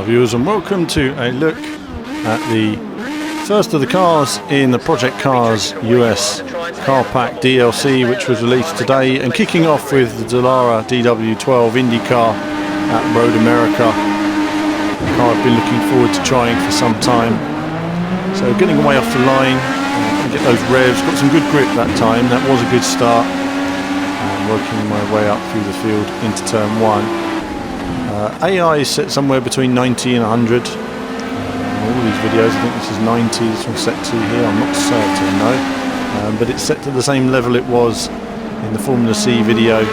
viewers, and welcome to a look at the first of the cars in the Project Cars US Car Pack DLC, which was released today, and kicking off with the Dallara DW12 Indycar at Road America, a car I've been looking forward to trying for some time. So getting away off the line, get those revs, got some good grip that time, that was a good start, and working my way up through the field into turn 1. AI is set somewhere between 90 and 100. All these videos, I think this is 90, this one's set to here, I'm not certain, no. But it's set to the same level it was in the Formula C video,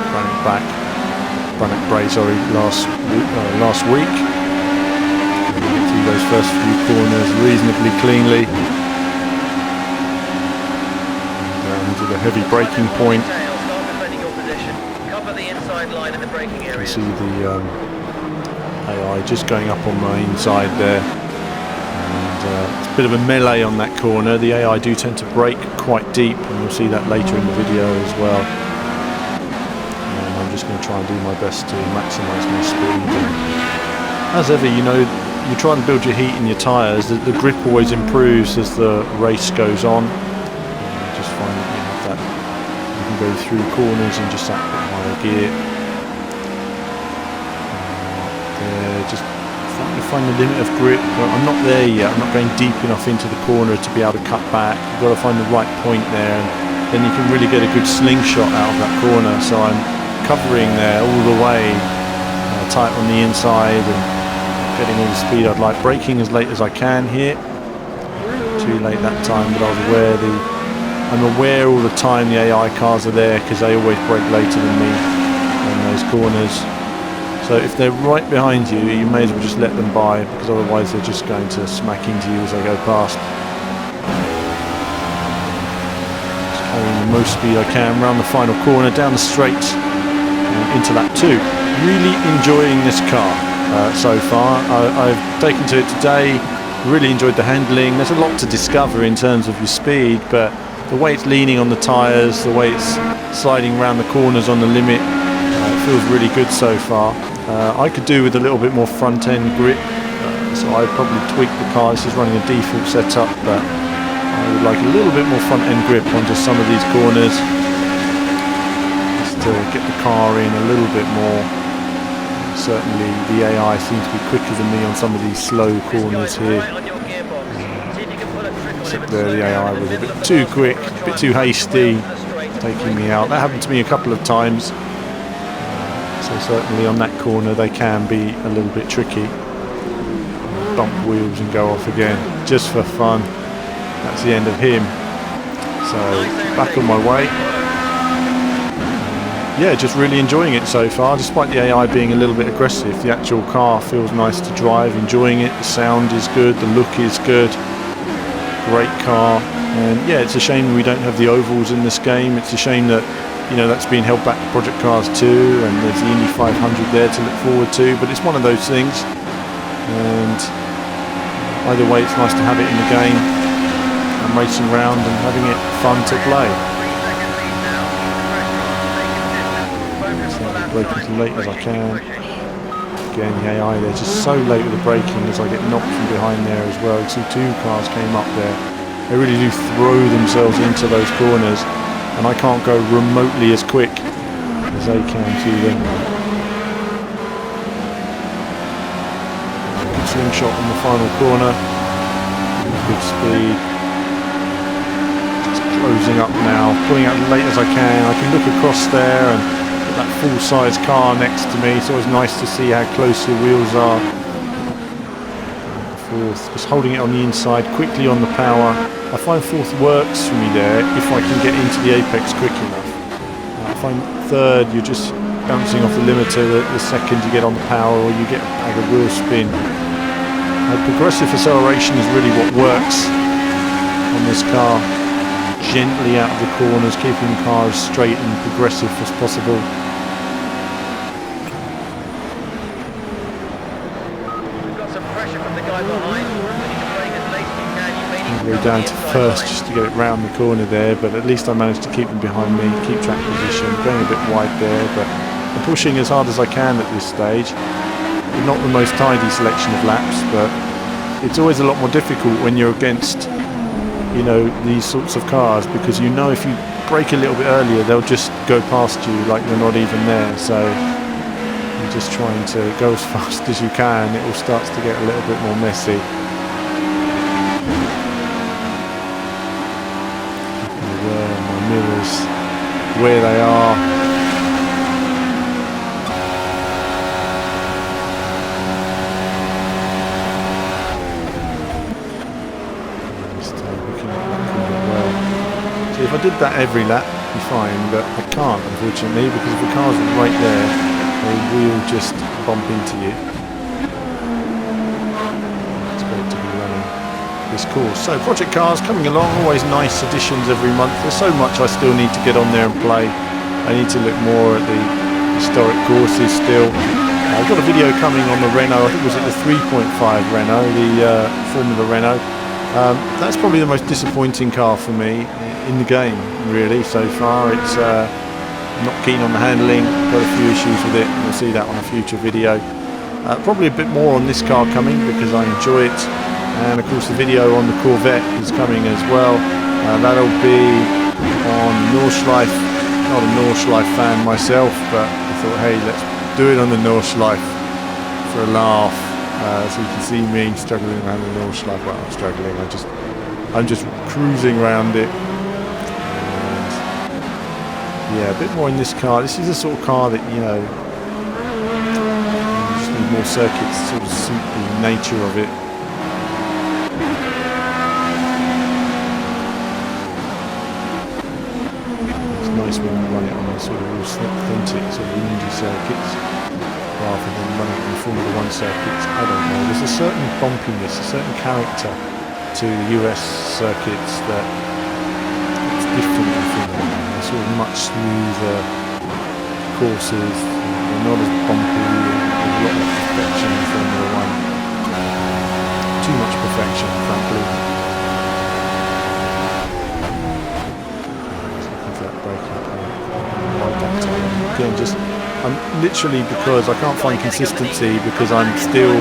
Brannock Bray, last week. Through those first few corners reasonably cleanly. Down to the heavy braking point. You see the AI just going up on my inside there, and it's a bit of a melee on that corner. The AI do tend to brake quite deep, and you'll see that later in the video as well. And I'm just going to try and do my best to maximise my speed. And as ever, you know, you try and build your heat in your tyres. The grip always improves as the race goes on. You just find that you have that. You can go through corners in just that bit higher gear. Just trying to find the limit of grip, but I'm not there yet. I'm not going deep enough into the corner to be able to cut back. You've got to find the right point there, and then you can really get a good slingshot out of that corner. So I'm covering there all the way, tight on the inside, and getting all the speed I'd like. Braking as late as I can here. Too late that time, but I'm aware all the time the AI cars are there, because they always brake later than me on those corners. So if they're right behind you, you may as well just let them by, because otherwise they're just going to smack into you as they go past. Just carrying the most speed I can around the final corner, down the straight, and into lap 2. Really enjoying this car so far. I've taken to it today, really enjoyed the handling. There's a lot to discover in terms of your speed, but the way it's leaning on the tyres, the way it's sliding around the corners on the limit, it feels really good so far. I could do with a little bit more front end grip, so I'd probably tweak the car. This is running a default setup, but I would like a little bit more front end grip on just some of these corners, just to get the car in a little bit more. Certainly the AI seems to be quicker than me on some of these slow corners here. Except there the AI was a bit too quick, a bit too hasty, taking me out. That happened to me a couple of times. So certainly on that corner they can be a little bit tricky. Bump wheels and go off again, just for fun. That's the end of him. So back on my way. Yeah, just really enjoying it so far, despite the AI being a little bit aggressive. The actual car feels nice to drive, enjoying it. The sound is good, the look is good. Great car. And yeah, it's a shame we don't have the ovals in this game. It's a shame that, you know, that's being held back to Project Cars 2, and there's the Indy 500 there to look forward to, but it's one of those things, and either way it's nice to have it in the game and racing around and having it fun to play. So braking as late as I can. Again, the AI there just so late with the braking as I get knocked from behind there as well. You see 2 cars came up there. They really do throw themselves into those corners, and I can't go remotely as quick as they can to them. Good slingshot on the final corner. Good speed. Just closing up now, pulling out as late as I can. I can look across there and get that full-size car next to me. It's always nice to see how close your wheels are. Fourth, just holding it on the inside, quickly on the power. I find fourth works for me there if I can get into the apex quick enough. I find third, you're just bouncing off the limiter the second you get on the power, or you get a bag of wheel spin. Progressive acceleration is really what works on this car. Gently out of the corners, keeping the car as straight and progressive as possible. We've got some pressure from the guy behind. Go down to first just to get it round the corner there, but at least I managed to keep them behind me, keep track position, going a bit wide there, but I'm pushing as hard as I can at this stage. not the most tidy selection of laps, but it's always a lot more difficult when you're against, you know, these sorts of cars, because you know if you brake a little bit earlier, they'll just go past you like you're not even there. So you're just trying to go as fast as you can. It all starts to get a little bit more messy. My mirrors, where they are. If I did that every lap, it'd be fine, but I can't, unfortunately, because if the cars are right there, they will just bump into you. It's great to be running this course. So Project Cars coming along, always nice additions every month. There's so much I still need to get on there and play. I need to look more at the historic courses still. I've got a video coming on the Renault, I think was it the 3.5 Renault, the Formula Renault. That's probably the most disappointing car for me in the game, really, so far. It's not keen on the handling, got a few issues with it. We'll see that on a future video. Probably a bit more on this car coming because I enjoy it, and of course the video on the Corvette is coming as well. That'll be on Nordschleife. Not a Nordschleife fan myself, but I thought, hey, let's do it on the Nordschleife for a laugh. So you can see me struggling around the Nordschleife. Well, I'm struggling. I'm just cruising around it. And yeah, a bit more in this car. This is the sort of car that, you know, you just need more circuits to sort of suit the nature of it. It's nice when you run it on a sort of authentic sort of Indy circuits, rather than running it in Formula 1 circuits. I don't know, there's a certain bumpiness, a certain character to the US circuits that it's different than Formula 1. They're sort of much smoother courses, they're not as bumpy, there's a lot of perfection in Formula 1. Too much perfection, frankly. Looking for that braking point. Right that time. Again, just I'm literally, because I can't find consistency, because I'm still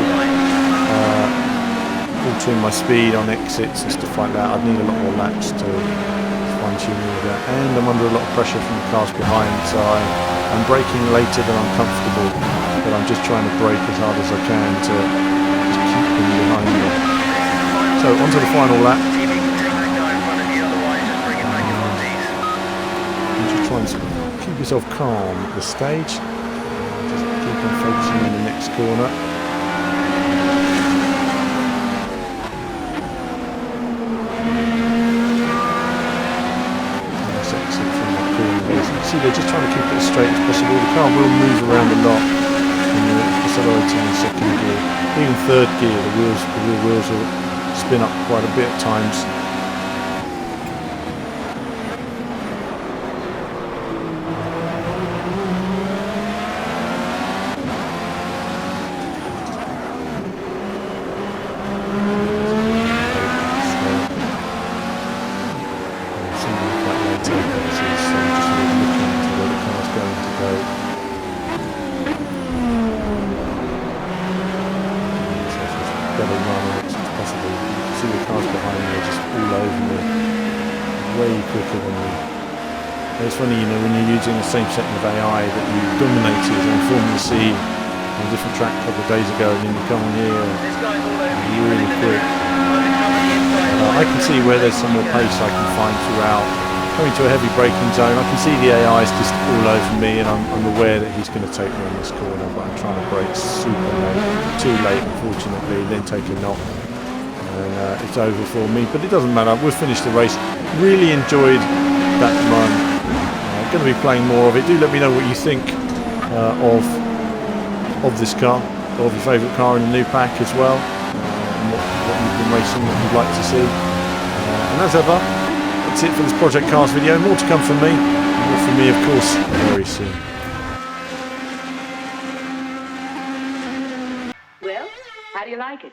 altering my speed on exits and stuff like that. I'd need a lot more laps to fine tune all of that, and I'm under a lot of pressure from the cars behind, so I'm braking later than I'm comfortable, but I'm just trying to brake as hard as I can to just keep them behind me. So onto the final lap. And just try and keep yourself calm at this stage. Just keep on focusing on the next corner. Nice exit from that corner there. So you can see they're just trying to keep it as straight as possible. The car will move around a lot when you're accelerating in second gear. Even third gear, the rear wheels will spin up quite a bit at times. Way quicker than you. It's funny, you know, when you're using the same setting of AI that you dominated on Formula C on a different track a couple of days ago, and then you come on here really quick. I can see where there's some more pace I can find throughout. Coming to a heavy braking zone, I can see the AI is just all over me, and I'm aware that he's going to take me on this corner, but I'm trying to brake super late, too late unfortunately, then take a knock. And it's over for me, but it doesn't matter. We'll finish the race. Really enjoyed that run. Going to be playing more of it. Do let me know what you think of this car, of your favourite car in the new pack as well, and what you've been racing, what you'd like to see. And as ever, that's it for this Project Cars video. More to come from me, more from me of course, very soon. Well, how do you like it?